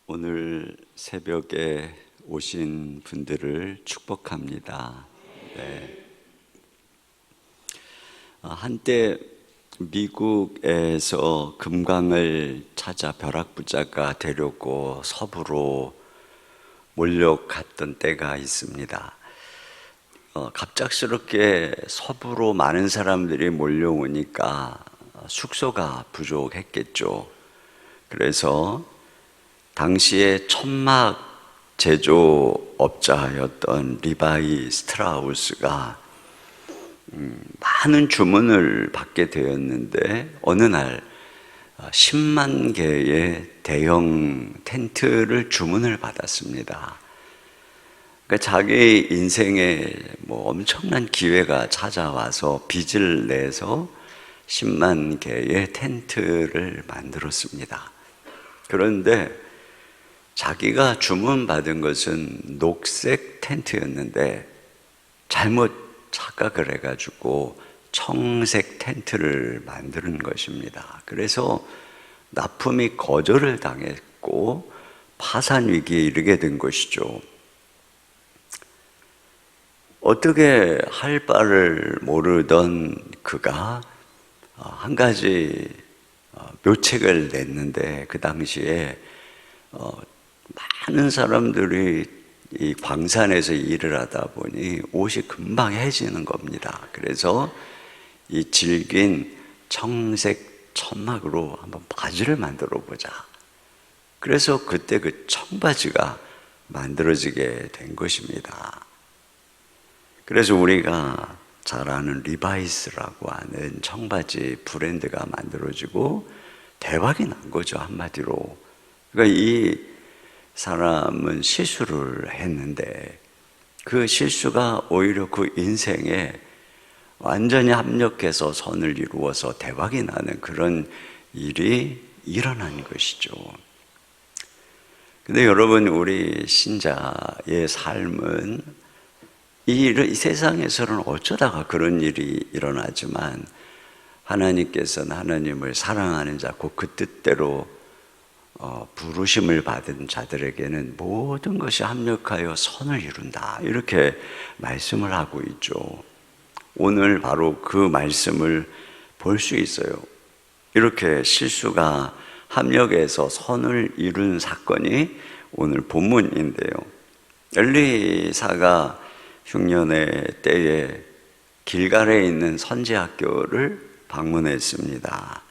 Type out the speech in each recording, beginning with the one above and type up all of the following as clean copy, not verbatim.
오늘 새벽에 오신 분들을 축복합니다. 네. 한때 미국에서 금광을 찾아 벼락부자가 되려고 서부로 몰려갔던 때가 있습니다. 갑작스럽게 서부로 많은 사람들이 몰려오니까 숙소가 부족했겠죠. 그래서 당시에 천막 제조업자였던 리바이 스트라우스가 많은 주문을 받게 되었는데 어느 날 10만 개의 대형 텐트를 주문을 받았습니다. 그러니까 자기 인생에 엄청난 기회가 찾아와서 빚을 내서 10만 개의 텐트를 만들었습니다. 그런데 자기가 주문받은 것은 녹색 텐트였는데 잘못 착각을 해가지고 청색 텐트를 만드는 것입니다. 그래서 납품이 거절을 당했고 파산 위기에 이르게 된 것이죠. 어떻게 할 바를 모르던 그가 한 가지 묘책을 냈는데, 그 당시에 많은 사람들이 이 광산에서 일을 하다 보니 옷이 금방 해지는 겁니다. 그래서 이 질긴 청색 천막으로 한번 바지를 만들어 보자. 그래서 그때 그 청바지가 만들어지게 된 것입니다. 그래서 우리가 잘 아는 리바이스라고 하는 청바지 브랜드가 만들어지고 대박이 난 거죠, 한마디로. 그러니까 이 사람은 실수를 했는데 그 실수가 오히려 그 인생에 완전히 합력해서 선을 이루어서 대박이 나는 그런 일이 일어난 것이죠. 근데 여러분, 우리 신자의 삶은 이 세상에서는 어쩌다가 그런 일이 일어나지만 하나님께서는 하나님을 사랑하는 자, 곧 그 뜻대로 부르심을 받은 자들에게는 모든 것이 합력하여 선을 이룬다, 이렇게 말씀을 하고 있죠. 오늘 바로 그 말씀을 볼 수 있어요. 이렇게 실수가 합력해서 선을 이룬 사건이 오늘 본문인데요. 엘리사가 흉년의 때에 길갈에 있는 선지학교를 방문했습니다.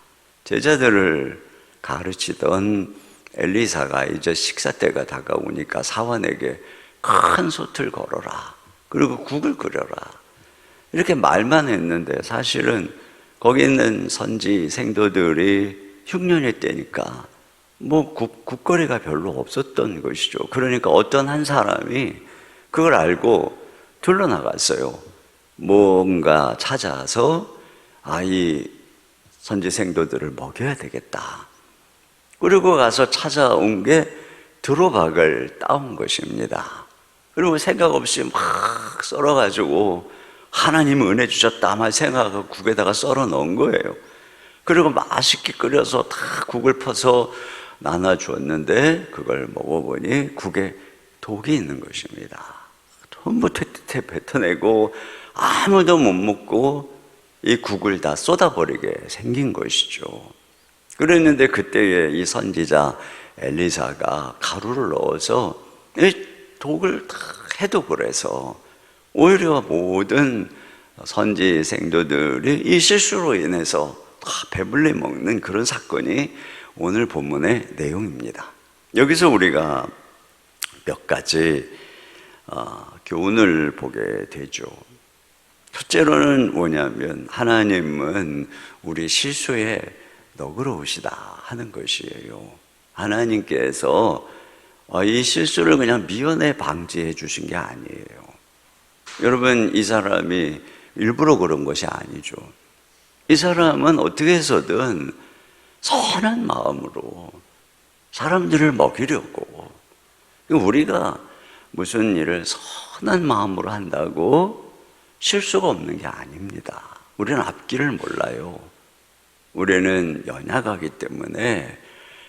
제자들을 가르치던 엘리사가 이제 식사 때가 다가오니까 사환에게 큰 솥을 걸어라, 그리고 국을 끓여라, 이렇게 말만 했는데 사실은 거기 있는 선지 생도들이 흉년의 때니까 국거리가 별로 없었던 것이죠. 그러니까 어떤 한 사람이 그걸 알고 둘러나갔어요. 뭔가 찾아서 이 선지 생도들을 먹여야 되겠다. 그리고 가서 찾아온 게 두루박을 따온 것입니다. 그리고 생각 없이 막 썰어가지고 하나님 은혜 주셨다 막 생각하고 국에다가 썰어 넣은 거예요. 그리고 맛있게 끓여서 다 국을 퍼서 나눠주었는데 그걸 먹어보니 국에 독이 있는 것입니다. 전부 퇴퇴 뱉어내고 아무도 못 먹고 이 국을 다 쏟아버리게 생긴 것이죠. 그랬는데 그때에 이 선지자 엘리사가 가루를 넣어서 이 독을 다 해독을 해서 오히려 모든 선지 생도들이 이 실수로 인해서 다 배불리 먹는 그런 사건이 오늘 본문의 내용입니다. 여기서 우리가 몇 가지 교훈을 보게 되죠. 첫째로는 뭐냐면 하나님은 우리 실수에 너그러우시다 하는 것이에요. 하나님께서 이 실수를 그냥 미연에 방지해 주신 게 아니에요. 여러분, 이 사람이 일부러 그런 것이 아니죠. 이 사람은 어떻게 해서든 선한 마음으로 사람들을 먹이려고, 우리가 무슨 일을 선한 마음으로 한다고 실수가 없는 게 아닙니다. 우리는 앞길을 몰라요. 우리는 연약하기 때문에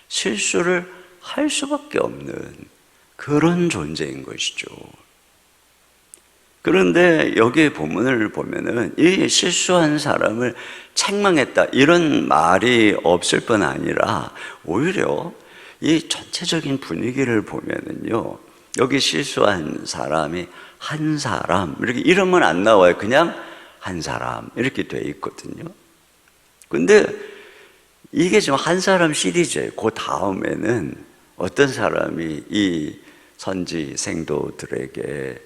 실수를 할 수밖에 없는 그런 존재인 것이죠. 그런데 여기 본문을 보면은 이 실수한 사람을 책망했다 이런 말이 없을 뿐 아니라 오히려 이 전체적인 분위기를 보면은요, 여기 실수한 사람이 한 사람 이렇게 이름은 안 나와요. 그냥 한 사람 이렇게 돼 있거든요. 근데 이게 지금 한 사람 시리즈예요. 그 다음에는 어떤 사람이 이 선지 생도들에게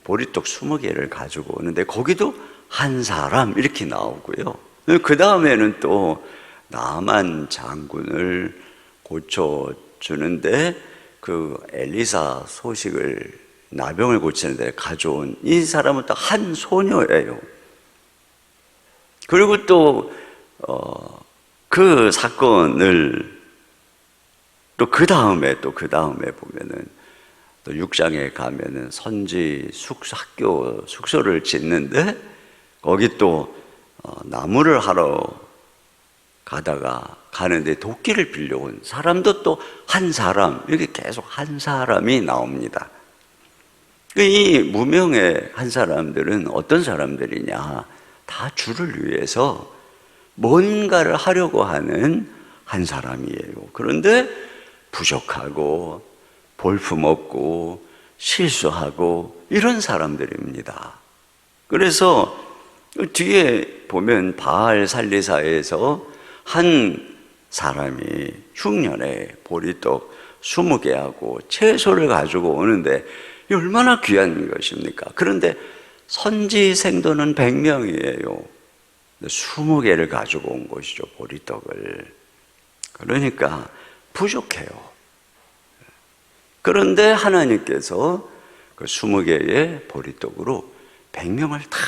보리떡 20개를 가지고 오는데 거기도 한 사람 이렇게 나오고요. 그 다음에는 또 나만 장군을 고쳐주는데 그 엘리사 소식을 나병을 고치는데 가져온 이 사람은 또 한 소녀예요. 그리고 또 그 사건을 또 그 다음에 보면은 또 6장에 가면은 선지 학교 숙소를 짓는데 거기 또 나무를 하러 가는데 도끼를 빌려온 사람도 또 한 사람, 이렇게 계속 한 사람이 나옵니다. 이 무명의 한 사람들은 어떤 사람들이냐? 다 주를 위해서 뭔가를 하려고 하는 한 사람이에요. 그런데 부족하고 볼품없고 실수하고 이런 사람들입니다. 그래서 뒤에 보면 바알 살리사에서 한 사람이 흉년에 보리떡 20개하고 채소를 가지고 오는데 얼마나 귀한 것입니까? 그런데 선지 생도는 100명이에요. 20개를 가지고 온 것이죠, 보리떡을. 그러니까 부족해요. 그런데 하나님께서 그 20개의 보리떡으로 100명을 다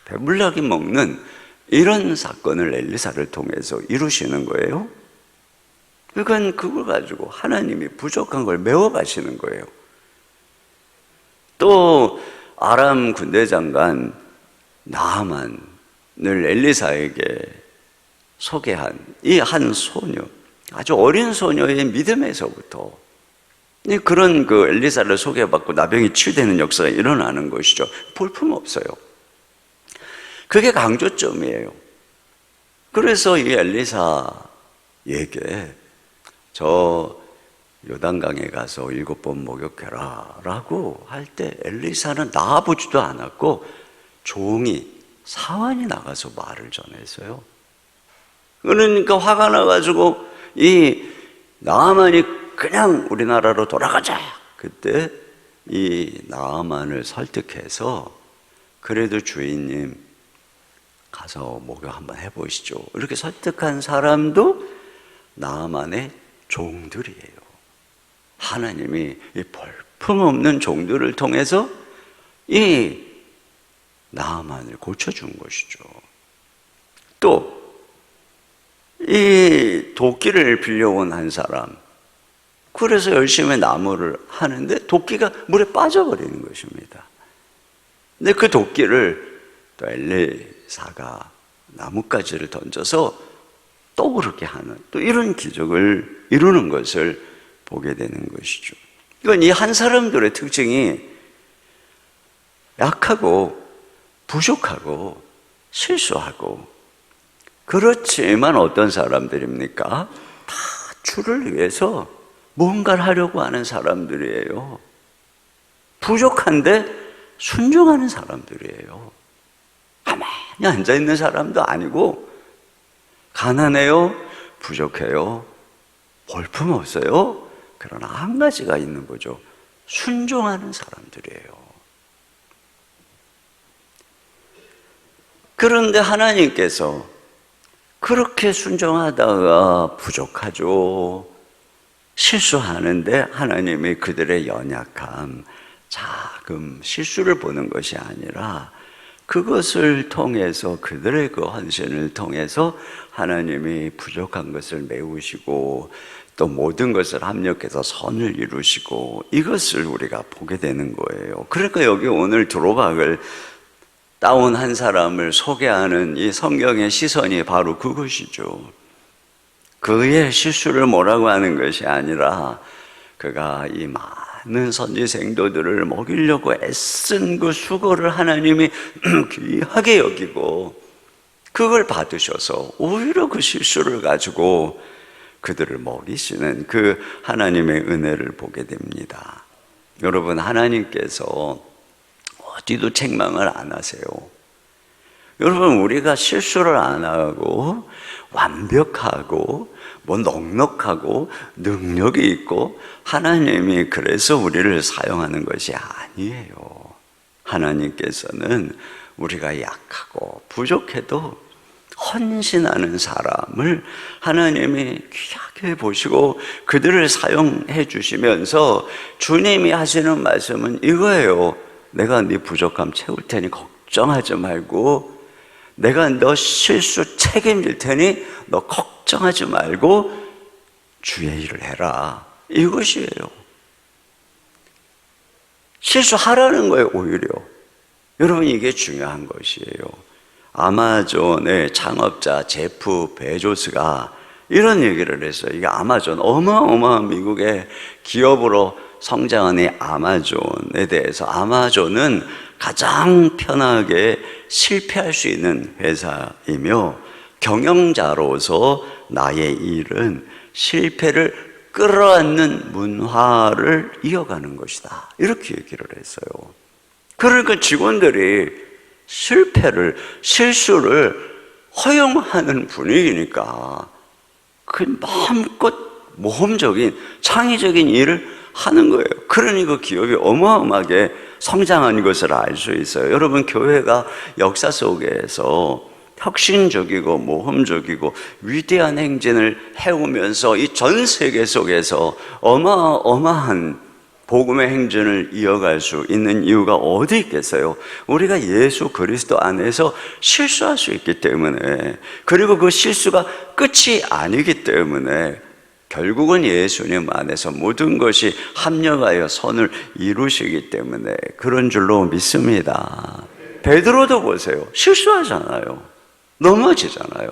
배불리게 먹는 이런 사건을 엘리사를 통해서 이루시는 거예요. 그러니까 그걸 가지고 하나님이 부족한 걸 메워가시는 거예요. 또 아람 군대 장관 나아만을 엘리사에게 소개한 이 한 소녀, 아주 어린 소녀의 믿음에서부터 그런 그 엘리사를 소개받고 나병이 치유되는 역사가 일어나는 것이죠. 볼품 없어요. 그게 강조점이에요. 그래서 이 엘리사에게 저 요단강에 가서 7번 목욕해라 라고 할 때 엘리사는 나와보지도 않았고 종이 사환이 나가서 말을 전했어요. 그러니까 화가 나가지고 이 나아만이 그냥 우리나라로 돌아가자. 그때 이 나아만을 설득해서 그래도 주인님 가서 목욕 한번 해보시죠. 이렇게 설득한 사람도 나아만의 종들이에요. 하나님이 이 볼품없는 종들을 통해서 이 나아만을 고쳐준 것이죠. 또 이 도끼를 빌려온 한 사람, 그래서 열심히 나무를 하는데 도끼가 물에 빠져버리는 것입니다. 근데 그 도끼를 또 엘리사가 나뭇가지를 던져서 떠오르게 하는 또 이런 기적을 이루는 것을 보게 되는 것이죠. 이건 이 한 사람들의 특징이 약하고 부족하고 실수하고, 그렇지만 어떤 사람들입니까? 다 주를 위해서 뭔가를 하려고 하는 사람들이에요. 부족한데 순종하는 사람들이에요. 가만히 앉아있는 사람도 아니고, 가난해요, 부족해요, 볼품 없어요. 그러나 한 가지가 있는 거죠. 순종하는 사람들이에요. 그런데 하나님께서 그렇게 순종하다가 부족하죠, 실수하는데 하나님이 그들의 연약함, 작은 실수를 보는 것이 아니라 그것을 통해서, 그들의 그 헌신을 통해서 하나님이 부족한 것을 메우시고 또 모든 것을 합력해서 선을 이루시고, 이것을 우리가 보게 되는 거예요. 그러니까 여기 오늘 드로박을 따온 한 사람을 소개하는 이 성경의 시선이 바로 그것이죠. 그의 실수를 뭐라고 하는 것이 아니라 그가 이 많은 선지 생도들을 먹이려고 애쓴 그 수고를 하나님이 귀하게 여기고 그걸 받으셔서 오히려 그 실수를 가지고 그들을 먹이시는 그 하나님의 은혜를 보게 됩니다. 여러분, 하나님께서 어디도 책망을 안 하세요. 여러분, 우리가 실수를 안 하고 완벽하고 넉넉하고 능력이 있고 하나님이 그래서 우리를 사용하는 것이 아니에요. 하나님께서는 우리가 약하고 부족해도 헌신하는 사람을 하나님이 귀하게 보시고 그들을 사용해 주시면서 주님이 하시는 말씀은 이거예요. 내가 네 부족함 채울 테니 걱정하지 말고, 내가 너 실수 책임질 테니 너 걱정하지 말고 주의 일을 해라. 이것이에요. 실수하라는 거예요, 오히려. 여러분, 이게 중요한 것이에요. 아마존의 창업자 제프 베조스가 이런 얘기를 했어요. 이게 아마존, 어마어마한 미국의 기업으로 성장한 이 아마존에 대해서, 아마존은 가장 편하게 실패할 수 있는 회사이며 경영자로서 나의 일은 실패를 끌어안는 문화를 이어가는 것이다, 이렇게 얘기를 했어요. 그러니까 직원들이 실수를 허용하는 분위기니까 그 마음껏 모험적인 창의적인 일을 하는 거예요. 그러니 그 기업이 어마어마하게 성장한 것을 알 수 있어요. 여러분, 교회가 역사 속에서 혁신적이고 모험적이고 위대한 행진을 해오면서 이 전 세계 속에서 어마어마한 복음의 행진을 이어갈 수 있는 이유가 어디 있겠어요? 우리가 예수 그리스도 안에서 실수할 수 있기 때문에, 그리고 그 실수가 끝이 아니기 때문에 결국은 예수님 안에서 모든 것이 합력하여 선을 이루시기 때문에 그런 줄로 믿습니다. 베드로도 보세요. 실수하잖아요. 넘어지잖아요.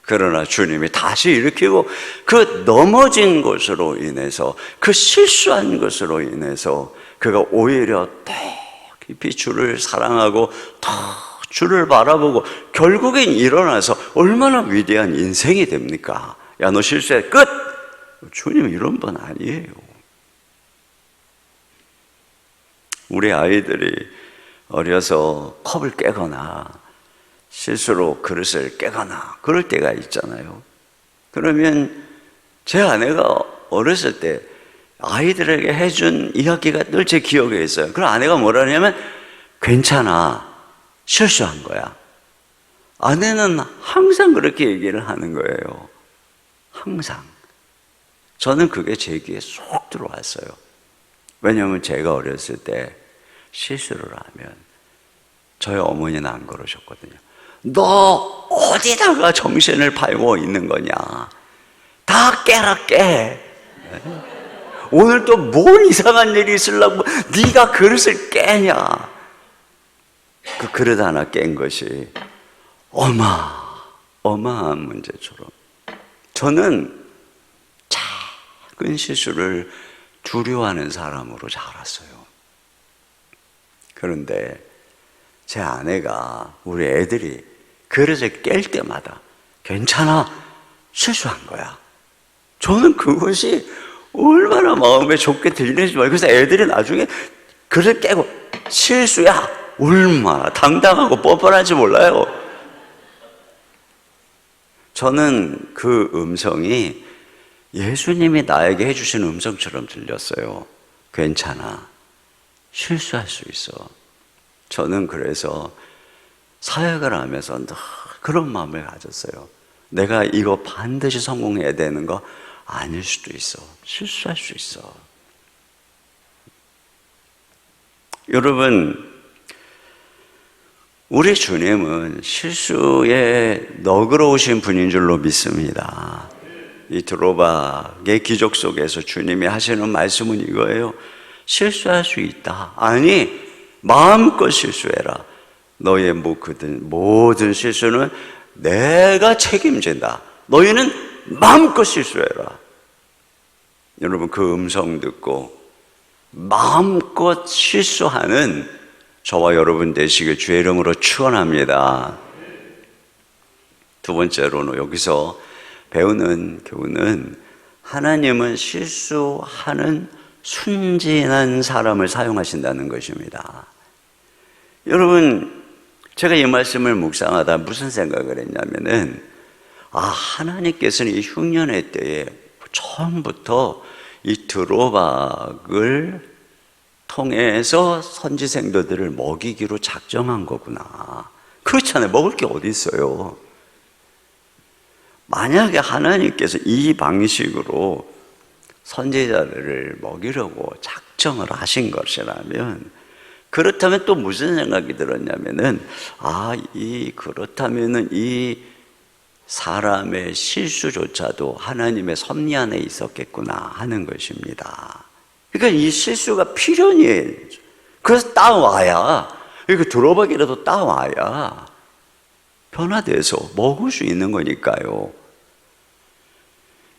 그러나 주님이 다시 일으키고 그 넘어진 것으로 인해서, 그 실수한 것으로 인해서 그가 오히려 더 깊이 주를 사랑하고 더 주를 바라보고 결국엔 일어나서 얼마나 위대한 인생이 됩니까? 야, 너 실수해, 끝! 주님 이런 분 아니에요. 우리 아이들이 어려서 컵을 깨거나 실수로 그릇을 깨거나 그럴 때가 있잖아요. 그러면 제 아내가 어렸을 때 아이들에게 해준 이야기가 늘 제 기억에 있어요. 그럼 아내가 뭐라 하냐면, 괜찮아, 실수한 거야. 아내는 항상 그렇게 얘기를 하는 거예요. 항상. 저는 그게 제 귀에 쏙 들어왔어요. 왜냐하면 제가 어렸을 때 실수를 하면 저희 어머니는 안 그러셨거든요. 너 어디다가 정신을 팔고 있는 거냐? 다 깨라, 깨. 오늘 또 뭔 이상한 일이 있으려고 네가 그릇을 깨냐? 그 그릇 하나 깬 것이 어마어마한 문제처럼, 저는 작은 실수를 두려워하는 사람으로 자랐어요. 그런데 제 아내가 우리 애들이 그릇을 깰 때마다 괜찮아, 실수한 거야. 저는 그것이 얼마나 마음에 좋게 들리는지 말고, 그래서 애들이 나중에 그릇 깨고 실수야, 얼마나 당당하고 뻔뻔한지 몰라요. 저는 그 음성이 예수님이 나에게 해주신 음성처럼 들렸어요. 괜찮아, 실수할 수 있어. 저는 그래서 사역을 하면서 그런 마음을 가졌어요. 내가 이거 반드시 성공해야 되는 거 아닐 수도 있어. 실수할 수 있어. 여러분, 우리 주님은 실수에 너그러우신 분인 줄로 믿습니다. 이 드로박의 기적 속에서 주님이 하시는 말씀은 이거예요. 실수할 수 있다. 아니, 마음껏 실수해라. 너의 모든 실수는 내가 책임진다. 너희는 마음껏 실수해라. 여러분, 그 음성 듣고 마음껏 실수하는 저와 여러분 되시길 주의 이름으로 축원합니다. 두 번째로는 여기서 배우는 교훈은 하나님은 실수하는 순진한 사람을 사용하신다는 것입니다. 여러분, 제가 이 말씀을 묵상하다 무슨 생각을 했냐면은, 하나님께서는 이 흉년의 때에 처음부터 이 드로박을 통해서 선지생도들을 먹이기로 작정한 거구나. 그렇잖아요. 먹을 게 어디 있어요. 만약에 하나님께서 이 방식으로 선지자들을 먹이려고 작정을 하신 것이라면, 그렇다면 또 무슨 생각이 들었냐면은, 그렇다면은 이 사람의 실수조차도 하나님의 섭리 안에 있었겠구나 하는 것입니다. 그러니까 이 실수가 필연이에요. 그래서 따와야, 이거 드로박이라도 따와야 변화돼서 먹을 수 있는 거니까요.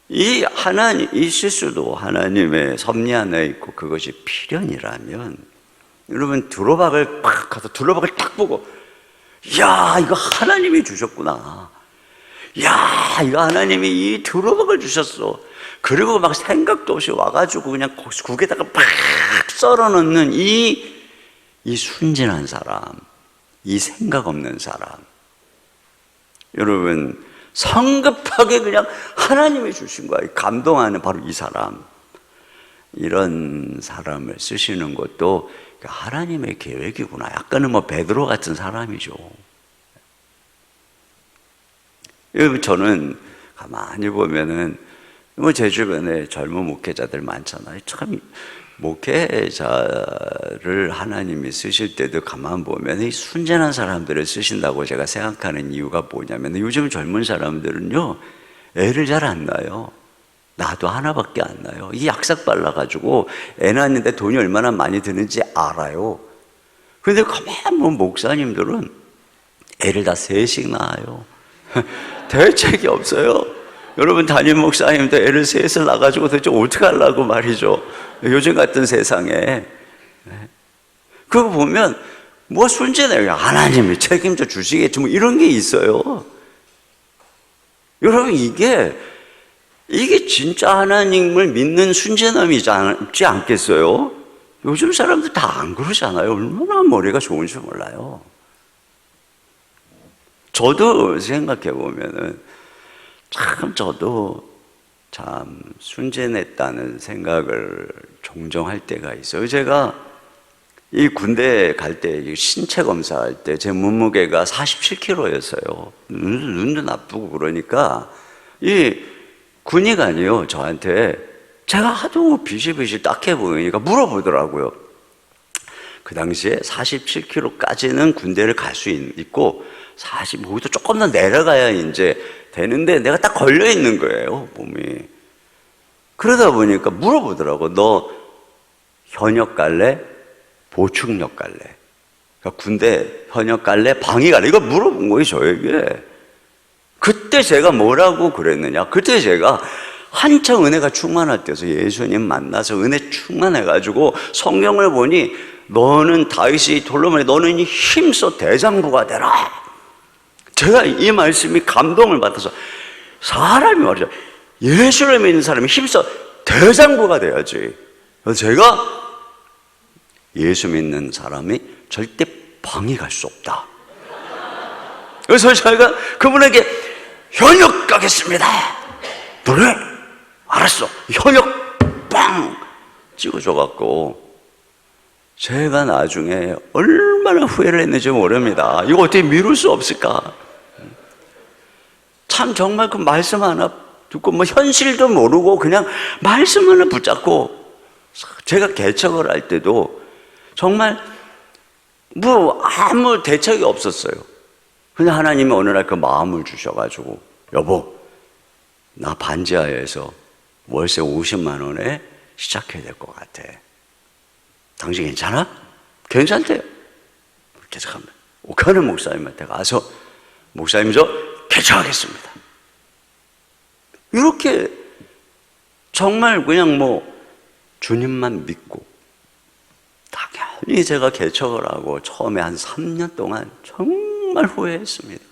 이 실수도 하나님의 섭리 안에 있고 그것이 필연이라면, 여러분, 드로박을 팍 가서 드로박을 딱 보고, 야, 이거 하나님이 주셨구나. 야, 이거 하나님이 이 드로박을 주셨어. 그리고 막 생각도 없이 와가지고 그냥 국에다가 팍 썰어 넣는 이 순진한 사람, 이 생각 없는 사람. 여러분, 성급하게 그냥 하나님이 주신 거야. 감동하는 바로 이 사람. 이런 사람을 쓰시는 것도 하나님의 계획이구나. 약간은 베드로 같은 사람이죠. 여러분, 저는 가만히 보면은 제 주변에 젊은 목회자들 많잖아요. 참 목회자를 하나님이 쓰실 때도 가만 보면 이 순진한 사람들을 쓰신다고 제가 생각하는 이유가 뭐냐면, 요즘 젊은 사람들은요, 애를 잘 안 낳아요. 나도 하나밖에 안 낳아요. 이 약삭 발라가지고 애 낳는데 돈이 얼마나 많이 드는지 알아요. 근데 가만 보면 목사님들은 애를 다 셋씩 낳아요. 대책이 없어요. 여러분, 담임 목사님도 애를 셋을 낳아가지고 도대체 어떻게 하려고 말이죠. 요즘 같은 세상에. 그거 보면 순진해요. 하나님이 책임져 주시겠지 이런 게 있어요. 여러분, 이게 진짜 하나님을 믿는 순진함이지 않겠어요? 요즘 사람들 다 안 그러잖아요. 얼마나 머리가 좋은지 몰라요. 저도 생각해 보면은 저도 참 순진했다는 생각을 종종 할 때가 있어요. 제가 이 군대 갈 때 신체 검사할 때 제 몸무게가 47kg였어요. 눈도 나쁘고 그러니까 이 군의관이요, 저한테 제가 하도 비실비실 딱해 보이니까 물어보더라고요. 그 당시에 47kg까지는 군대를 갈 수 있고 45도 조금 더 내려가야 이제 되는데 내가 딱 걸려 있는 거예요, 몸이. 그러다 보니까 물어보더라고. 너 현역 갈래? 보충역 갈래? 그러니까 군대 현역 갈래? 방위 갈래? 이거 물어본 거예요, 저에게. 그때 제가 뭐라고 그랬느냐? 그때 제가 한창 은혜가 충만할 때서 예수님 만나서 은혜 충만해가지고 성경을 보니, 너는 다윗이 돌로만에 너는 힘써 대장부가 되라. 제가 이 말씀이 감동을 받아서, 사람이 말이죠, 예수를 믿는 사람이 힘써 대장부가 돼야지. 그래서 제가 예수 믿는 사람이 절대 방이 갈 수 없다. 그래서 제가 그분에게 현역 가겠습니다. 그래? 알았어. 현역 빵 찍어줘갖고 제가 나중에 얼마나 후회를 했는지 모릅니다. 이거 어떻게 미룰 수 없을까? 참 정말 그 말씀 하나 듣고 현실도 모르고 그냥 말씀 하나 붙잡고, 제가 개척을 할 때도 정말 아무 대책이 없었어요. 근데 하나님이 어느 날 그 마음을 주셔가지고, 여보, 나 반지하에서 월세 50만 원에 시작해야 될 것 같아. 당신 괜찮아? 괜찮대요. 그래서 옥하는 목사님한테 가서, 목사님 저 개척하겠습니다. 이렇게 정말 그냥 주님만 믿고 당연히 제가 개척을 하고 처음에 한 3년 동안 정말 후회했습니다.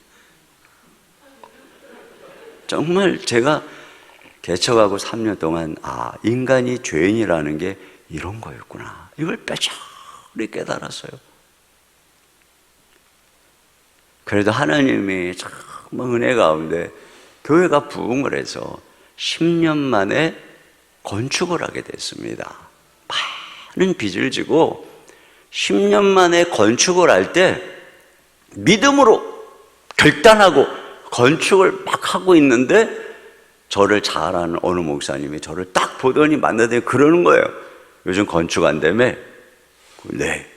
정말 제가 개척하고 3년 동안 인간이 죄인이라는 게 이런 거였구나, 이걸 뼈저리 깨달았어요. 그래도 하나님이 정말 은혜 가운데 교회가 부흥을 해서 10년 만에 건축을 하게 됐습니다. 많은 빚을 지고 10년 만에 건축을 할 때 믿음으로 결단하고 건축을 막 하고 있는데 저를 잘 아는 어느 목사님이 저를 딱 보더니 만나더니 그러는 거예요. 요즘 건축 안 되면 네,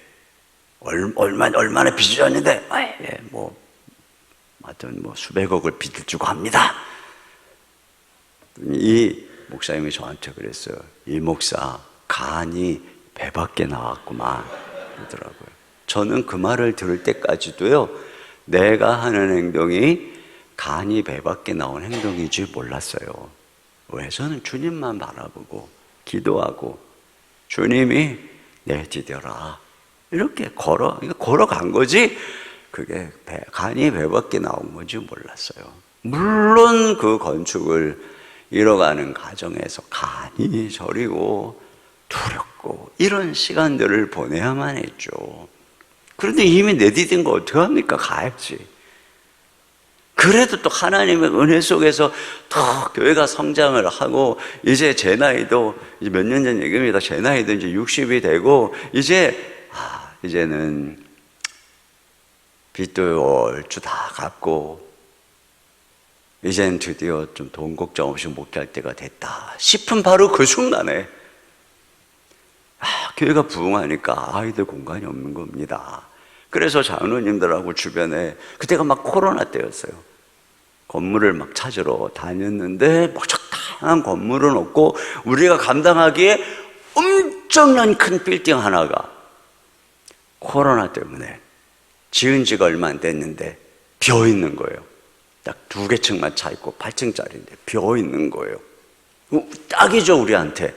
얼마나 빚을 졌는데 하여튼 수백억을 빚을 주고 합니다. 이 목사님이 저한테 그랬어요. 이 목사 간이 배밖에 나왔구만 그러더라고요. 저는 그 말을 들을 때까지도요, 내가 하는 행동이 간이 배밖에 나온 행동인지 몰랐어요. 왜? 저는 주님만 바라보고 기도하고 주님이 내디뎌라 이렇게 걸어간 거지, 그게 간이 배밖에 나온 건지 몰랐어요. 물론 그 건축을 이뤄가는 과정에서 간이 저리고 두렵고 이런 시간들을 보내야만 했죠. 그런데 이미 내디딘 거 어떡합니까? 가야지. 그래도 또 하나님의 은혜 속에서 더 교회가 성장을 하고, 이제 제 나이도 이제 몇 년 전 얘기입니다. 제 나이도 이제 60이 되고, 이제는 빚도 얼추 다 갚고, 이젠 드디어 좀 돈 걱정 없이 목회할 때가 됐다 싶은 바로 그 순간에 교회가 부흥하니까 아이들 공간이 없는 겁니다. 그래서 장로님들하고 주변에, 그때가 막 코로나 때였어요. 건물을 막 찾으러 다녔는데 적당한 건물은 없고, 우리가 감당하기에 엄청난 큰 빌딩 하나가 코로나 때문에 지은 지가 얼마 안 됐는데 비어 있는 거예요. 딱 2개 층만 차 있고 8층짜리인데 비어 있는 거예요. 딱이죠, 우리한테.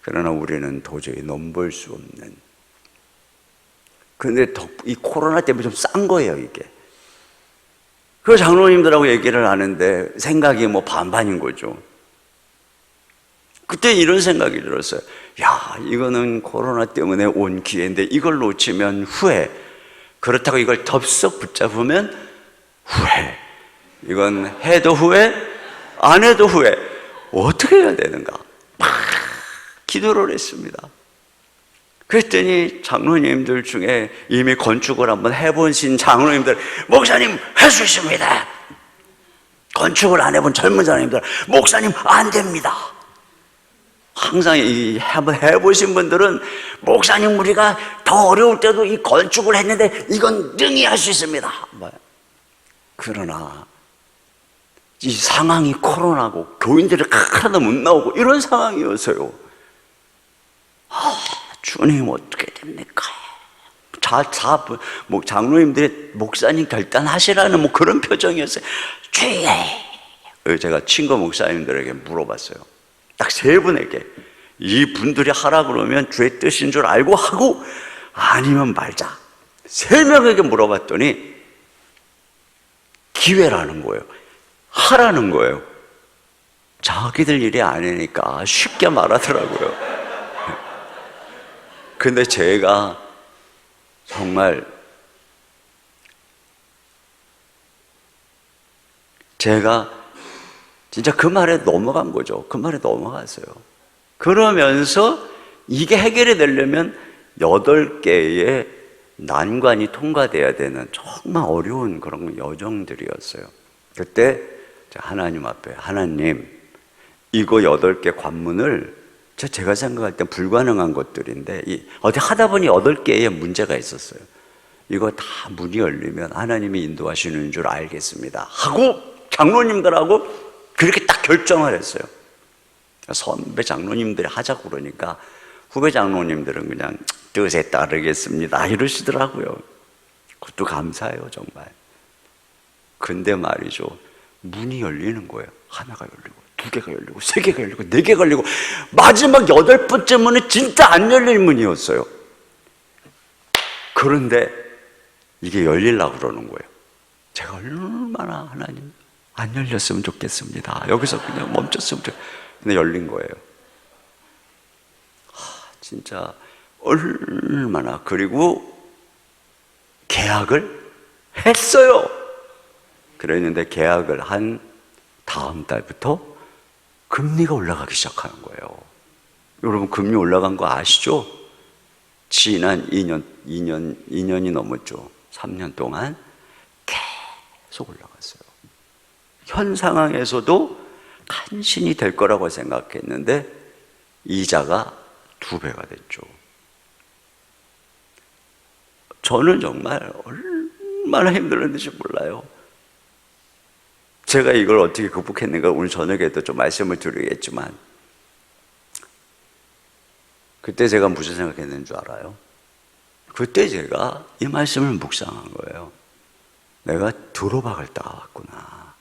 그러나 우리는 도저히 넘볼 수 없는. 근데 이 코로나 때문에 좀 싼 거예요, 이게. 그 장로님들하고 얘기를 하는데 생각이 반반인 거죠. 그때 이런 생각이 들었어요. 야, 이거는 코로나 때문에 온 기회인데 이걸 놓치면 후회. 그렇다고 이걸 덥석 붙잡으면 후회. 이건 해도 후회, 안 해도 후회. 어떻게 해야 되는가? 막 기도를 했습니다. 그랬더니 장로님들 중에 이미 건축을 한번 해보신 장로님들, 목사님 할 수 있습니다. 건축을 안 해본 젊은 장로님들, 목사님 안 됩니다. 항상 한번 해보신 분들은, 목사님 우리가 더 어려울 때도 이 건축을 했는데 이건 능히 할 수 있습니다. 그러나 이 상황이 코로나고 교인들이 하나도 못 나오고 이런 상황이었어요. 주님 어떻게 됩니까? 장로님들이 목사님 결단하시라는 그런 표정이었어요. 주여. 제가 친구 목사님들에게 물어봤어요. 딱 3분에게. 이 분들이 하라 그러면 주의 뜻인 줄 알고 하고, 아니면 말자. 3명에게 물어봤더니 기회라는 거예요. 하라는 거예요. 자기들 일이 아니니까 쉽게 말하더라고요. 근데 제가 정말 진짜 그 말에 넘어간 거죠. 그 말에 넘어갔어요. 그러면서 이게 해결이 되려면 8개의 난관이 통과돼야 되는 정말 어려운 그런 여정들이었어요. 그때 하나님 앞에, 하나님, 이거 8개 관문을 제가 생각할 때 불가능한 것들인데 어디 하다 보니 8개의 문제가 있었어요. 이거 다 문이 열리면 하나님이 인도하시는 줄 알겠습니다 하고 장로님들하고 그렇게 딱 결정을 했어요. 선배 장로님들이 하자고 그러니까 후배 장로님들은 그냥 뜻에 따르겠습니다 이러시더라고요. 그것도 감사해요, 정말. 근데 말이죠, 문이 열리는 거예요. 하나가 열리고 2개가 열리고 3개가 열리고 4개가 열리고 마지막 8번째 문은 진짜 안 열릴 문이었어요. 그런데 이게 열리려고 그러는 거예요. 제가 얼마나 하나님 안 열렸으면 좋겠습니다. 여기서 그냥 멈췄으면 좋겠어요. 근데 열린 거예요. 진짜 얼마나. 그리고 계약을 했어요. 그랬는데 계약을 한 다음 달부터 금리가 올라가기 시작하는 거예요. 여러분 금리 올라간 거 아시죠? 지난 2년이 넘었죠. 3년 동안 계속 올라갔어요. 현 상황에서도 간신히 될 거라고 생각했는데 이자가 2배가 됐죠. 저는 정말 얼마나 힘들었는지 몰라요. 제가 이걸 어떻게 극복했는가 오늘 저녁에도 좀 말씀을 드리겠지만, 그때 제가 무슨 생각했는 줄 알아요? 그때 제가 이 말씀을 묵상한 거예요. 내가 두로박을 따왔구나.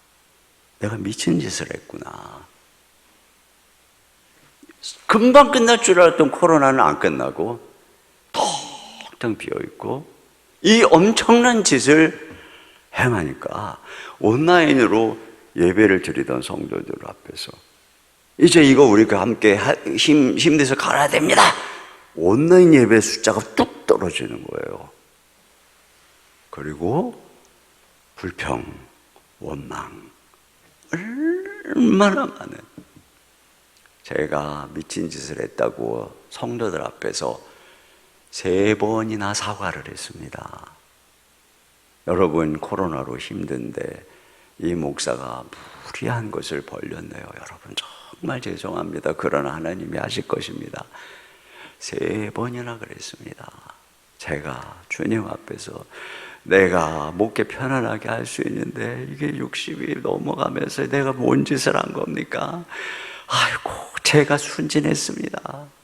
내가 미친 짓을 했구나. 금방 끝날 줄 알았던 코로나는 안 끝나고 텅텅 비어있고, 이 엄청난 짓을 행하니까 온라인으로 예배를 드리던 성도들 앞에서 이제 이거 우리가 함께 힘내서 가야 됩니다. 온라인 예배 숫자가 뚝 떨어지는 거예요. 그리고 불평, 원망, 얼마나 많은, 제가 미친 짓을 했다고 성도들 앞에서 3번이나 사과를 했습니다. 여러분 코로나로 힘든데 이 목사가 무리한 것을 벌렸네요. 여러분 정말 죄송합니다. 그러나 하나님이 하실 것입니다. 3번이나 그랬습니다. 제가 주님 앞에서 내가 목회 편안하게 할 수 있는데 이게 60이 넘어가면서 내가 뭔 짓을 한 겁니까? 아이고 제가 순진했습니다.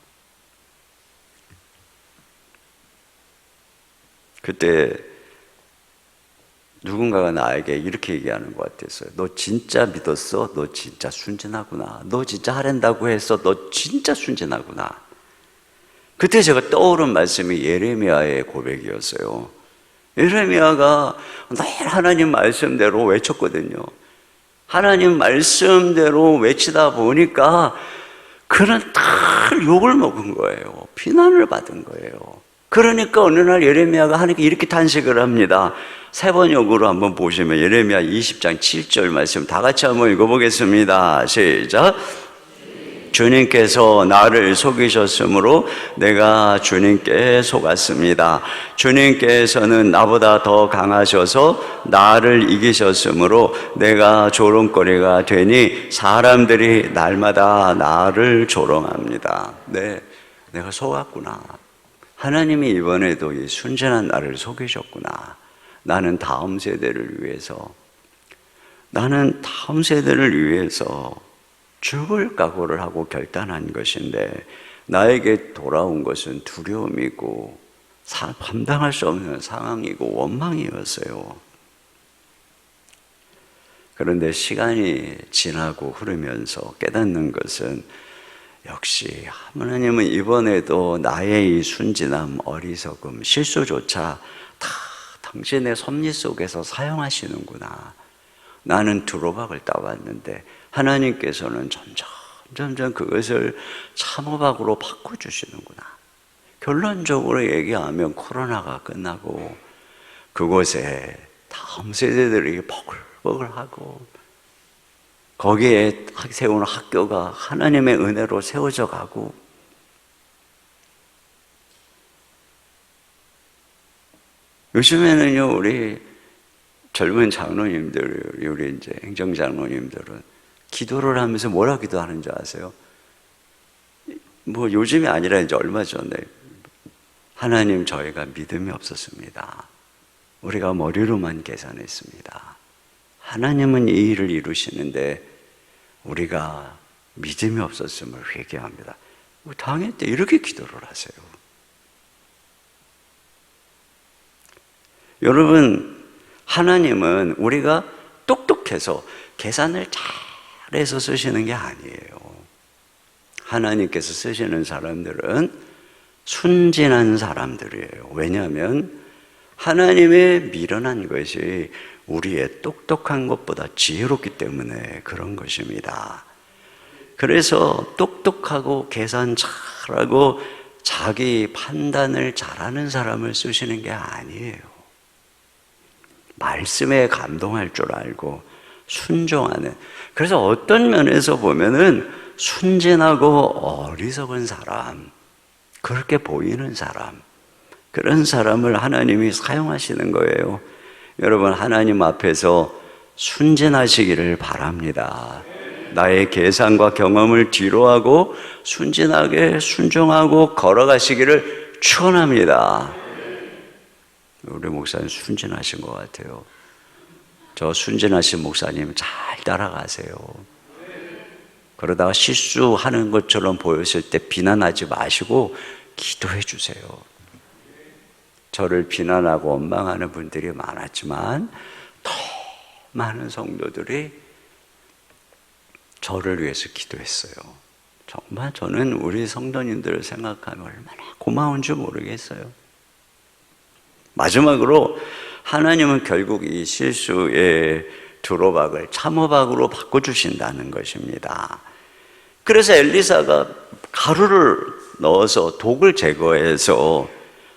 그때 누군가가 나에게 이렇게 얘기하는 것 같았어요. 너 진짜 믿었어? 너 진짜 순진하구나. 너 진짜 하랜다고 했어? 너 진짜 순진하구나. 그때 제가 떠오른 말씀이 예레미야의 고백이었어요. 예레미야가 늘 하나님 말씀대로 외쳤거든요. 하나님 말씀대로 외치다 보니까 그는 늘 욕을 먹은 거예요. 비난을 받은 거예요. 그러니까 어느 날 예레미야가 하나님께 이렇게 탄식을 합니다. 3번역으로 한번 보시면 예레미야 20장 7절 말씀 다 같이 한번 읽어보겠습니다. 시작. 주님께서 나를 속이셨으므로 내가 주님께 속았습니다. 주님께서는 나보다 더 강하셔서 나를 이기셨으므로 내가 조롱거리가 되니 사람들이 날마다 나를 조롱합니다. 네, 내가 속았구나. 하나님이 이번에도 이 순진한 나를 속이셨구나. 나는 다음 세대를 위해서 죽을 각오를 하고 결단한 것인데 나에게 돌아온 것은 두려움이고 감당할 수 없는 상황이고 원망이었어요. 그런데 시간이 지나고 흐르면서 깨닫는 것은 역시 하나님은 이번에도 나의 이 순진함, 어리석음, 실수조차 다 당신의 섭리 속에서 사용하시는구나. 나는 두로박을 따왔는데 하나님께서는 점점 그것을 참호박으로 바꿔주시는구나. 결론적으로 얘기하면 코로나가 끝나고 그곳에 다음 세대들이 버글버글하고 거기에 세우는 학교가 하나님의 은혜로 세워져 가고, 요즘에는요 우리 젊은 장로님들, 우리 이제 행정장로님들은 기도를 하면서 뭐라 기도하는 줄 아세요? 뭐 요즘이 아니라 이제 얼마 전에 하나님 저희가 믿음이 없었습니다. 우리가 머리로만 계산했습니다. 하나님은 이 일을 이루시는데 우리가 믿음이 없었음을 회개합니다. 당했대 이렇게 기도를 하세요. 여러분 하나님은 우리가 똑똑해서 계산을 해서 쓰시는 게 아니에요. 하나님께서 쓰시는 사람들은 순진한 사람들이에요. 왜냐하면 하나님의 미련한 것이 우리의 똑똑한 것보다 지혜롭기 때문에 그런 것입니다. 그래서 똑똑하고 계산 잘하고 자기 판단을 잘하는 사람을 쓰시는 게 아니에요. 말씀에 감동할 줄 알고 순종하는, 그래서 어떤 면에서 보면은 순진하고 어리석은 사람, 그렇게 보이는 사람, 그런 사람을 하나님이 사용하시는 거예요. 여러분, 하나님 앞에서 순진하시기를 바랍니다. 나의 계산과 경험을 뒤로하고 순진하게 순종하고 걸어가시기를 축원합니다. 우리 목사님 순진하신 것 같아요. 저 순진하신 목사님 잘 따라가세요. 그러다가 실수하는 것처럼 보였을 때 비난하지 마시고 기도해 주세요. 저를 비난하고 원망하는 분들이 많았지만 더 많은 성도들이 저를 위해서 기도했어요. 정말 저는 우리 성도님들을 생각하면 얼마나 고마운 줄 모르겠어요. 마지막으로 하나님은 결국 이 실수의 두로박을 참호박으로 바꿔주신다는 것입니다. 그래서 엘리사가 가루를 넣어서 독을 제거해서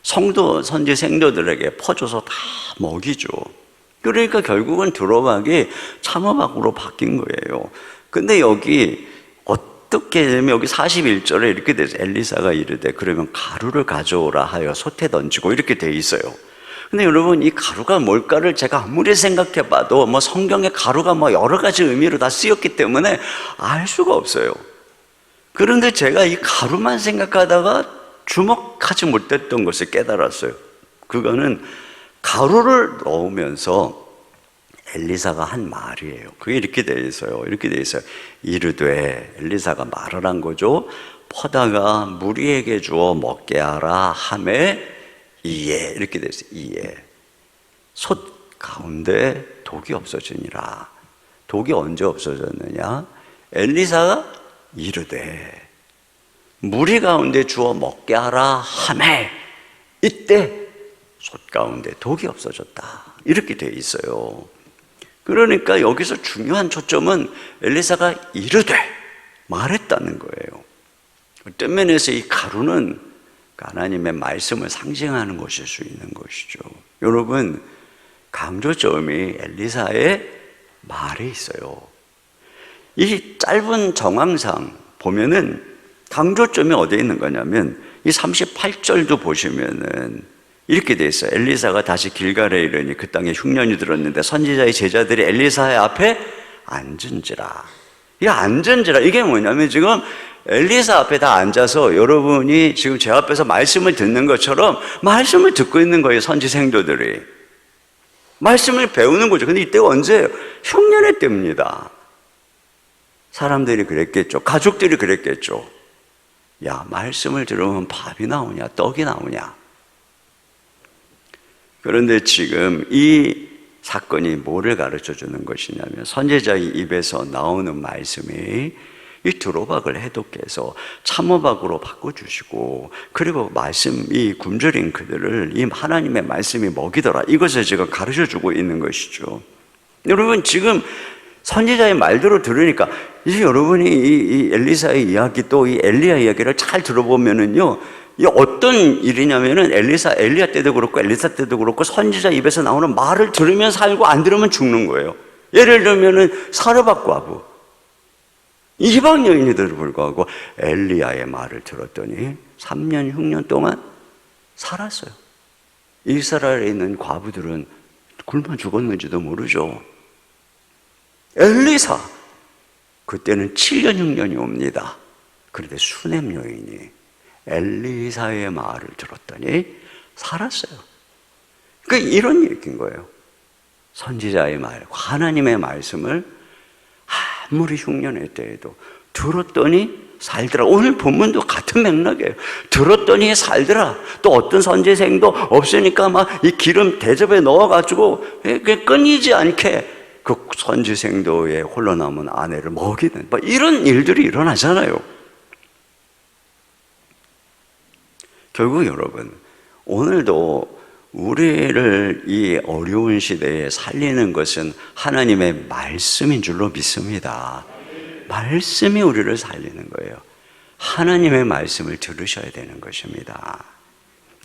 성도, 선지 생도들에게 퍼줘서 다 먹이죠. 그러니까 결국은 두로박이 참호박으로 바뀐 거예요. 근데 여기 어떻게 되면 여기 41절에 이렇게 돼서 엘리사가 이르되 그러면 가루를 가져오라 하여 솥에 던지고 이렇게 돼 있어요. 근데 여러분, 이 가루가 뭘까를 제가 아무리 생각해 봐도 뭐 성경에 가루가 뭐 여러 가지 의미로 다 쓰였기 때문에 알 수가 없어요. 그런데 제가 이 가루만 생각하다가 주목하지 못했던 것을 깨달았어요. 그거는 가루를 넣으면서 엘리사가 한 말이에요. 그게 이렇게 돼 있어요. 이렇게 돼 있어요. 이르되, 엘리사가 말을 한 거죠. 퍼다가 무리에게 주어 먹게 하라 하매 이에, 이렇게 돼 있어요. 이에. 솥 가운데 독이 없어지니라. 독이 언제 없어졌느냐? 엘리사가 이르되 무리 가운데 주어 먹게 하라 하매 이때 솥 가운데 독이 없어졌다. 이렇게 돼 있어요. 그러니까 여기서 중요한 초점은 엘리사가 이르되 말했다는 거예요. 어떤 면에서 이 가루는 하나님의 말씀을 상징하는 것일 수 있는 것이죠. 여러분, 강조점이 엘리사의 말에 있어요. 이 짧은 정황상 보면은 강조점이 어디에 있는 거냐면 이 38절도 보시면은 이렇게 돼 있어요. 엘리사가 다시 길갈에 이르니 그 땅에 흉년이 들었는데 선지자의 제자들이 엘리사의 앞에 앉은지라. 이 앉은지라, 이게 뭐냐면 지금 엘리사 앞에 다 앉아서 여러분이 지금 제 앞에서 말씀을 듣는 것처럼 말씀을 듣고 있는 거예요. 선지 생도들이 말씀을 배우는 거죠. 근데 이때가 언제예요? 흉년의 때입니다. 사람들이 그랬겠죠. 가족들이 그랬겠죠. 야, 말씀을 들으면 밥이 나오냐 떡이 나오냐. 그런데 지금 이 사건이 뭐를 가르쳐 주는 것이냐면 선지자의 입에서 나오는 말씀이 이 두로박을 해독해서 참호박으로 바꿔주시고, 그리고 말씀, 이 굶주린 그들을 이 하나님의 말씀이 먹이더라, 이것을 지금 가르쳐 주고 있는 것이죠. 여러분, 지금 선지자의 말대로 들으니까 이제 여러분이 이 엘리사의 이야기 또 이 엘리야 이야기를 잘 들어보면은요, 이 어떤 일이냐면은 엘리야 때도 그렇고 엘리사 때도 그렇고 선지자 입에서 나오는 말을 들으면 살고 안 들으면 죽는 거예요. 예를 들면은 사르밧 과부, 이방 여인에도 불구하고 엘리야의 말을 들었더니 3년 6년 동안 살았어요. 이스라엘에 있는 과부들은 굶어 죽었는지도 모르죠. 엘리사, 그때는 7년 6년이 옵니다. 그런데 수넴 여인이 엘리사의 말을 들었더니 살았어요. 그러니까 이런 얘기인 거예요. 선지자의 말, 하나님의 말씀을 아무리 흉년의 때에도 들었더니 살더라. 오늘 본문도 같은 맥락이에요. 들었더니 살더라. 또 어떤 선지생도 없으니까 막 이 기름 대접에 넣어가지고 끊이지 않게 그 선지생도에 홀로 남은 아내를 먹이는 뭐 이런 일들이 일어나잖아요. 결국 여러분, 오늘도 우리를 이 어려운 시대에 살리는 것은 하나님의 말씀인 줄로 믿습니다. 말씀이 우리를 살리는 거예요. 하나님의 말씀을 들으셔야 되는 것입니다.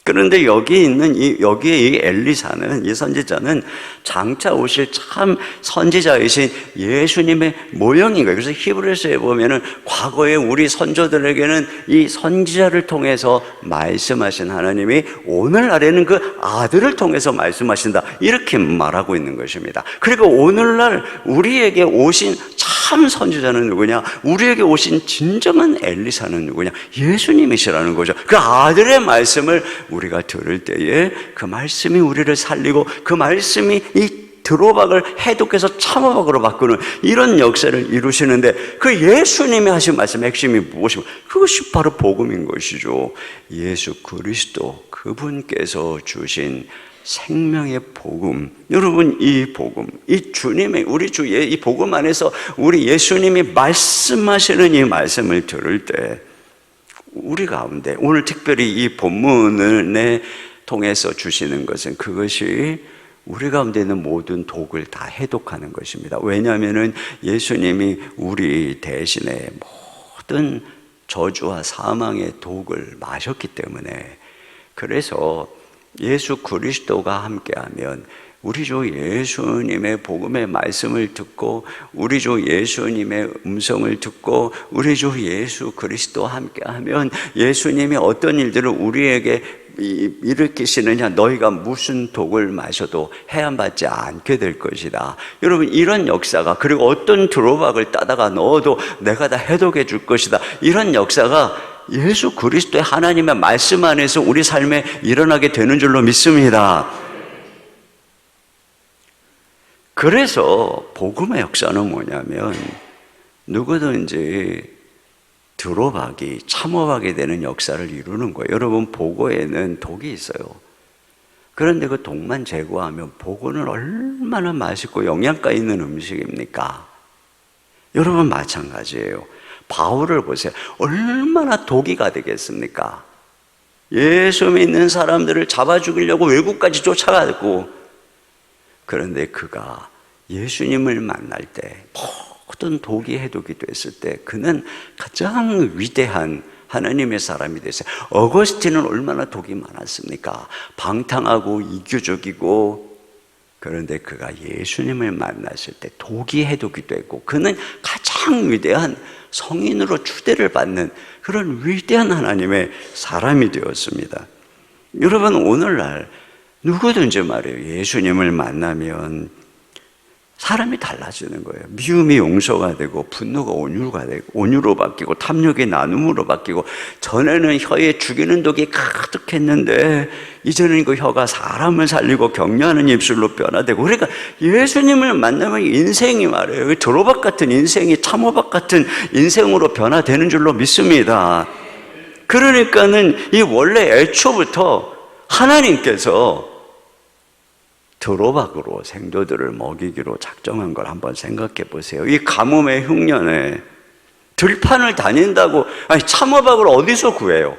그런데 여기에 이 엘리사는, 이 선지자는 장차 오실 참 선지자이신 예수님의 모형인 거예요. 그래서 히브리서에 보면은 과거에 우리 선조들에게는 이 선지자를 통해서 말씀하신 하나님이 오늘날에는 그 아들을 통해서 말씀하신다, 이렇게 말하고 있는 것입니다. 그리고 오늘날 우리에게 오신 참 선지자는 누구냐? 우리에게 오신 진정한 엘리사는 누구냐? 예수님이시라는 거죠. 그 아들의 말씀을 우리가 들을 때에 그 말씀이 우리를 살리고 그 말씀이 이 드로박을 해독해서 참호박으로 바꾸는 이런 역사를 이루시는데, 그 예수님이 하신 말씀의 핵심이 무엇이고, 그것이 바로 복음인 것이죠. 예수 그리스도, 그분께서 주신 생명의 복음. 여러분, 이 복음, 이 주님의, 우리 주의 이 복음 안에서 우리 예수님이 말씀하시는 이 말씀을 들을 때 우리 가운데 오늘 특별히 이 본문을 통해서 주시는 것은, 그것이 우리 가운데 있는 모든 독을 다 해독하는 것입니다. 왜냐하면 예수님이 우리 대신에 모든 저주와 사망의 독을 마셨기 때문에. 그래서 예수 그리스도가 함께하면, 우리 주 예수님의 복음의 말씀을 듣고 우리 주 예수님의 음성을 듣고 우리 주 예수 그리스도와 함께하면, 예수님이 어떤 일들을 우리에게 일으키시느냐, 너희가 무슨 독을 마셔도 해안받지 않게 될 것이다. 여러분, 이런 역사가, 그리고 어떤 드로박을 따다가 넣어도 내가 다 해독해 줄 것이다, 이런 역사가 예수 그리스도의 하나님의 말씀 안에서 우리 삶에 일어나게 되는 줄로 믿습니다. 그래서 복음의 역사는 뭐냐면, 누구든지 드로박이 참호박이 되는 역사를 이루는 거예요. 여러분, 보고에는 독이 있어요. 그런데 그 독만 제거하면 보고는 얼마나 맛있고 영양가 있는 음식입니까? 여러분, 마찬가지예요. 바울을 보세요. 얼마나 독이가 되겠습니까? 예수 믿는 사람들을 잡아 죽이려고 외국까지 쫓아가고, 그런데 그가 예수님을 만날 때 모든 독이 해독이 됐을 때 그는 가장 위대한 하나님의 사람이 됐어요. 어거스틴은 얼마나 독이 많았습니까? 방탕하고 이교적이고. 그런데 그가 예수님을 만났을 때 독이 해독이 됐고, 그는 가장 위대한 성인으로 추대를 받는 그런 위대한 하나님의 사람이 되었습니다. 여러분, 오늘날 누구든지 말이에요, 예수님을 만나면 사람이 달라지는 거예요. 미움이 용서가 되고, 분노가 온유가 되고, 온유로 바뀌고, 탐욕이 나눔으로 바뀌고. 전에는 혀에 죽이는 독이 가득했는데 이제는 그 혀가 사람을 살리고 격려하는 입술로 변화되고. 그러니까 예수님을 만나면 인생이 말이에요, 드로박 같은 인생이 참호박 같은 인생으로 변화되는 줄로 믿습니다. 그러니까는 이 원래 애초부터 하나님께서 드로박으로 생도들을 먹이기로 작정한 걸 한번 생각해 보세요. 이 가뭄의 흉년에 들판을 다닌다고, 아니 참호박을 어디서 구해요?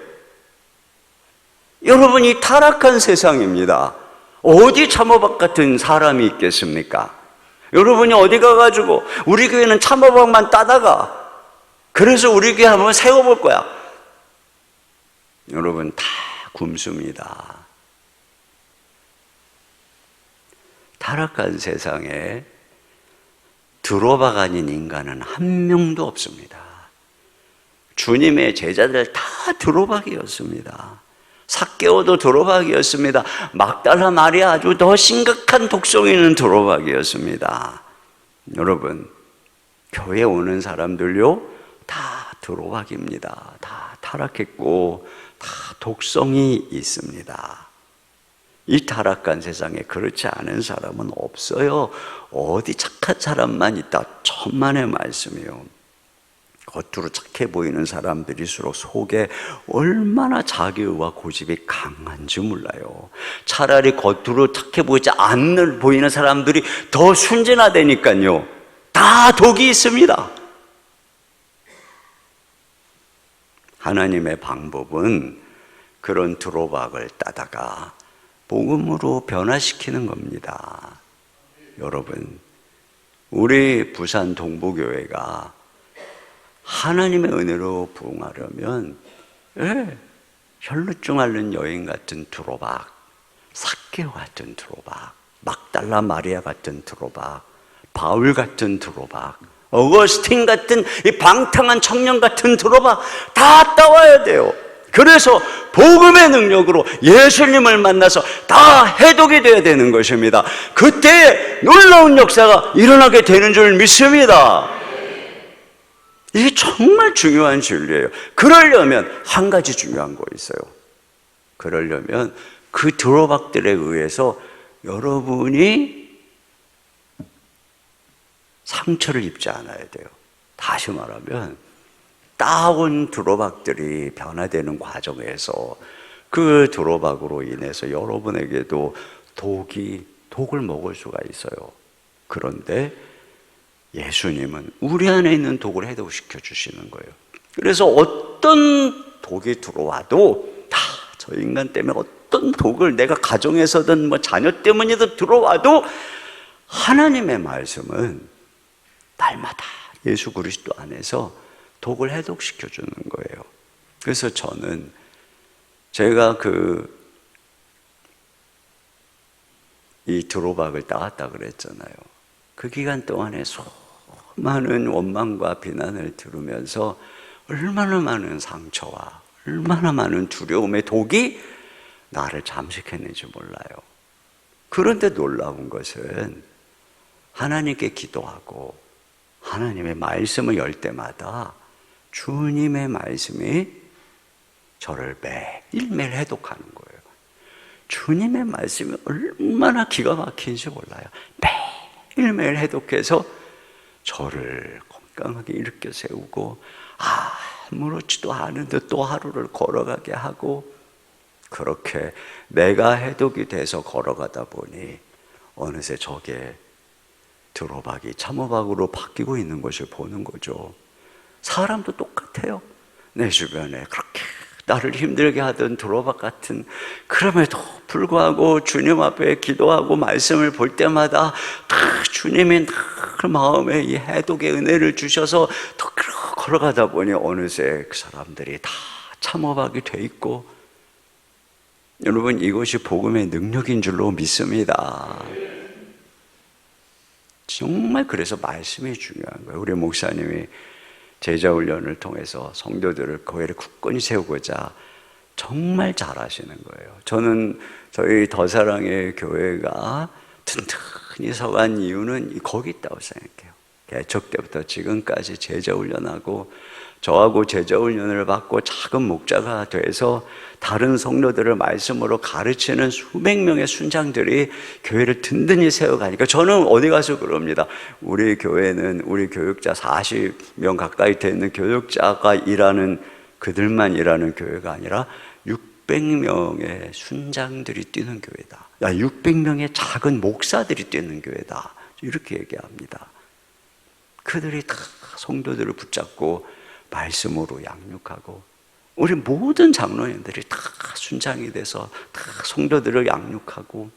여러분, 이 타락한 세상입니다. 어디 참호박 같은 사람이 있겠습니까? 여러분이 어디 가가지고 우리 교회는 참호박만 따다가 그래서 우리 교회 한번 세워볼 거야. 여러분, 다 굼습니다. 타락한 세상에 드로박 아닌 인간은 한 명도 없습니다. 주님의 제자들 다 드로박이었습니다. 삭개오도 드로박이었습니다. 막달라 마리아, 아주 더 심각한 독성이는 드로박이었습니다. 여러분, 교회에 오는 사람들요 다 드로박입니다. 다 타락했고 다 독성이 있습니다. 이 타락한 세상에 그렇지 않은 사람은 없어요. 어디 착한 사람만 있다. 천만의 말씀이요. 겉으로 착해 보이는 사람들일수록 속에 얼마나 자기의와 고집이 강한지 몰라요. 차라리 겉으로 착해 보이지 않는 보이는 사람들이 더 순진하다니까요. 다 독이 있습니다. 하나님의 방법은 그런 드로박을 따다가 복음으로 변화시키는 겁니다. 여러분, 우리 부산 동부교회가 하나님의 은혜로 부흥하려면 혈루증 앓는 여인 같은 드로박, 삭개오 같은 드로박, 막달라 마리아 같은 드로박, 바울 같은 드로박, 어거스틴 같은 이 방탕한 청년 같은 드로박 다 따와야 돼요. 그래서 복음의 능력으로 예수님을 만나서 다 해독이 되어야 되는 것입니다. 그때 놀라운 역사가 일어나게 되는 줄 믿습니다. 이게 정말 중요한 진리예요. 그러려면 한 가지 중요한 거 있어요. 그러려면 그 드로박들에 의해서 여러분이 상처를 입지 않아야 돼요. 다시 말하면 따온 드로박들이 변화되는 과정에서 그 드로박으로 인해서 여러분에게도 독을 먹을 수가 있어요. 그런데 예수님은 우리 안에 있는 독을 해독시켜 주시는 거예요. 그래서 어떤 독이 들어와도 다 저 인간 때문에 어떤 독을 내가 가정에서든 뭐 자녀 때문이든 들어와도 하나님의 말씀은 날마다 예수 그리스도 안에서 독을 해독시켜 주는 거예요. 그래서 저는 제가 이 드로박을 따왔다 그랬잖아요. 그 기간 동안에 수많은 원망과 비난을 들으면서 얼마나 많은 상처와 얼마나 많은 두려움의 독이 나를 잠식했는지 몰라요. 그런데 놀라운 것은 하나님께 기도하고 하나님의 말씀을 열 때마다 주님의 말씀이 저를 매일매일 해독하는 거예요. 주님의 말씀이 얼마나 기가 막힌지 몰라요. 매일매일 해독해서 저를 건강하게 일으켜 세우고 아무렇지도 않은데 또 하루를 걸어가게 하고, 그렇게 내가 해독이 돼서 걸어가다 보니 어느새 저게 드로박이 참호박으로 바뀌고 있는 것을 보는 거죠. 사람도 똑같아요. 내 주변에 그렇게 나를 힘들게 하던 드로박 같은, 그럼에도 불구하고 주님 앞에 기도하고 말씀을 볼 때마다 다 주님이 그 마음에 이 해독의 은혜를 주셔서 더 걸어가다 보니 어느새 그 사람들이 다 참호박이 돼 있고, 여러분, 이것이 복음의 능력인 줄로 믿습니다. 정말 그래서 말씀이 중요한 거예요. 우리 목사님이 제자훈련을 통해서 성도들을 교회를 굳건히 세우고자 정말 잘하시는 거예요. 저는 저희 더사랑의 교회가 튼튼히 서간 이유는 거기 있다고 생각해요. 개척 때부터 지금까지 제자훈련하고 저하고 제자훈련을 받고 작은 목자가 돼서 다른 성도들을 말씀으로 가르치는 수백 명의 순장들이 교회를 든든히 세워가니까 저는 어디 가서 그럽니다. 우리 교회는 우리 교육자 40명 가까이 되는 교육자가 일하는, 그들만 일하는 교회가 아니라 600명의 순장들이 뛰는 교회다. 600명의 작은 목사들이 뛰는 교회다. 이렇게 얘기합니다. 그들이 다 성도들을 붙잡고 말씀으로 양육하고, 우리 모든 장로님들이 다 순장이 돼서 다 성도들을 양육하고,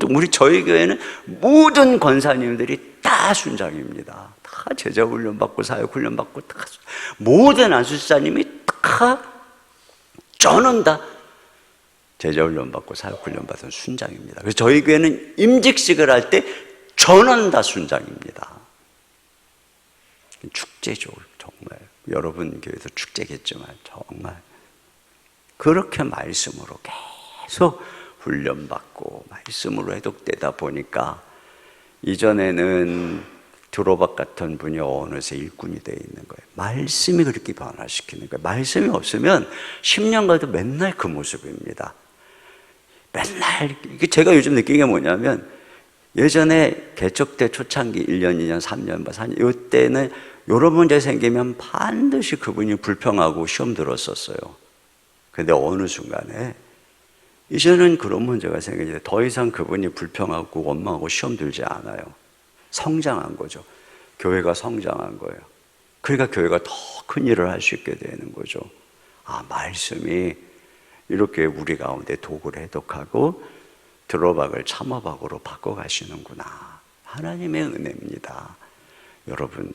우리 저희 교회는 모든 권사님들이 다 순장입니다. 다 제자훈련 받고 사역훈련 받고, 다 모든 안수사님이 다, 저는 다 제자훈련 받고 사역훈련 받은 순장입니다. 그래서 저희 교회는 임직식을 할 때 저는 다 순장입니다. 축제죠, 정말. 여러분 교회도 축제겠지만 정말 그렇게 말씀으로 계속 훈련받고 말씀으로 해독되다 보니까 이전에는 드로박 같은 분이 어느새 일꾼이 되어 있는 거예요. 말씀이 그렇게 변화시키는 거예요. 말씀이 없으면 10년 가도 맨날 그 모습입니다. 맨날. 이게 제가 요즘 느낀 게 뭐냐면, 예전에 개척 때 초창기 1년, 2년, 3년, 4년 이때는 이런 문제 생기면 반드시 그분이 불평하고 시험 들었었어요. 근데 어느 순간에 이제는 그런 문제가 생기는데 더 이상 그분이 불평하고 원망하고 시험 들지 않아요. 성장한 거죠. 교회가 성장한 거예요. 그러니까 교회가 더 큰 일을 할 수 있게 되는 거죠. 아, 말씀이 이렇게 우리 가운데 독을 해독하고 드로박을 참호박으로 바꿔가시는구나. 하나님의 은혜입니다. 여러분,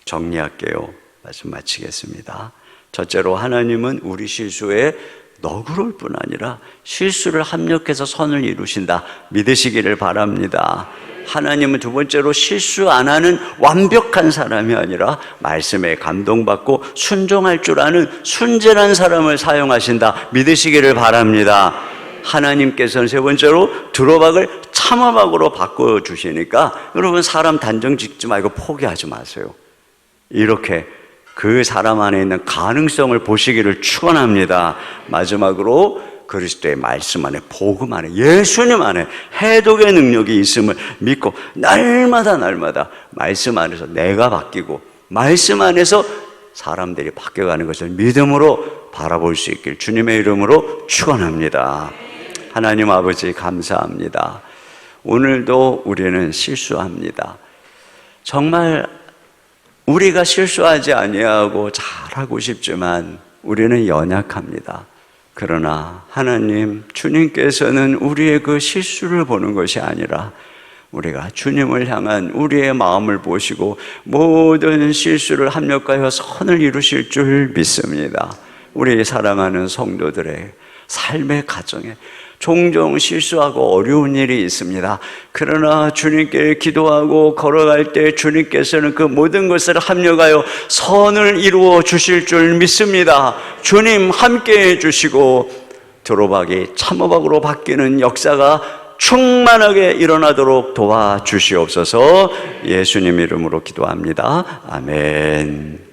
정리할게요. 말씀 마치겠습니다. 첫째로, 하나님은 우리 실수에 너그러울 뿐 아니라 실수를 합력해서 선을 이루신다. 믿으시기를 바랍니다. 하나님은 두 번째로, 실수 안 하는 완벽한 사람이 아니라 말씀에 감동받고 순종할 줄 아는 순전한 사람을 사용하신다. 믿으시기를 바랍니다. 하나님께서는 세 번째로 드로박을 참호박으로 바꿔주시니까 여러분, 사람 단정 짓지 말고 포기하지 마세요. 이렇게 그 사람 안에 있는 가능성을 보시기를 축원합니다. 마지막으로, 그리스도의 말씀 안에, 복음 안에, 예수님 안에 해독의 능력이 있음을 믿고 날마다 말씀 안에서 내가 바뀌고 말씀 안에서 사람들이 바뀌어가는 것을 믿음으로 바라볼 수 있길 주님의 이름으로 축원합니다. 하나님 아버지, 감사합니다. 오늘도 우리는 실수합니다. 정말 우리가 실수하지 아니하고 잘하고 싶지만 우리는 연약합니다. 그러나 하나님, 주님께서는 우리의 그 실수를 보는 것이 아니라 우리가 주님을 향한 우리의 마음을 보시고 모든 실수를 합력하여 선을 이루실 줄 믿습니다. 우리 사랑하는 성도들의 삶의 가정에 종종 실수하고 어려운 일이 있습니다. 그러나 주님께 기도하고 걸어갈 때 주님께서는 그 모든 것을 합력하여 선을 이루어 주실 줄 믿습니다. 주님 함께해 주시고 드로박이 참호박으로 바뀌는 역사가 충만하게 일어나도록 도와주시옵소서. 예수님 이름으로 기도합니다. 아멘.